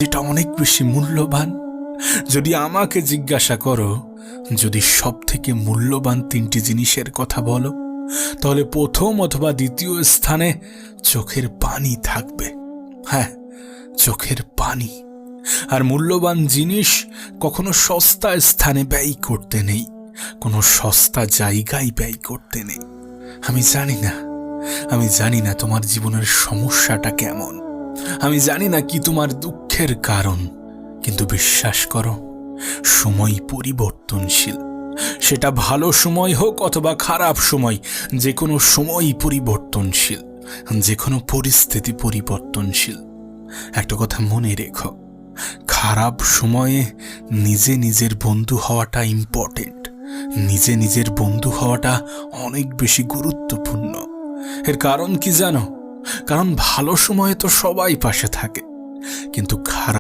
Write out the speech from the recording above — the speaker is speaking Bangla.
সেটা অনেক বেশি মূল্যবান। যদি আমাকে জিজ্ঞাসা করো, যদি সব থেকে মূল্যবান 3টি জিনিসের কথা বলো, তাহলে প্রথম অথবা দ্বিতীয় স্থানে চোখের পানি থাকবে। হ্যাঁ, চোখের পানি। আর মূল্যবান জিনিস কখনো সস্তা স্থানে ব্যয় করতে নেই, কোনো সস্তা জায়গায় ব্যয় করতে নেই। আমি জানি না তোমার জীবনের সমস্যাটা কেমন, আমি জানি না কি তোমার দুঃখের কারণ, কিন্তু বিশ্বাস করো, সময় পরিবর্তনশীল। সেটা ভালো সময় হোক অথবা খারাপ সময়, যে কোনো সময়ই পরিবর্তনশীল, যে কোনো পরিস্থিতি পরিবর্তনশীল। একটা কথা মনে রেখো, খারাপ সময়ে নিজের বন্ধু হওয়াটা ইম্পর্টেন্ট, নিজের বন্ধু হওয়াটা অনেক বেশি গুরুত্বপূর্ণ। এর কারণ কি জানো? কারণ ভালো সময়ে তো সবাই পাশে থাকে, কিন্তু খারাপ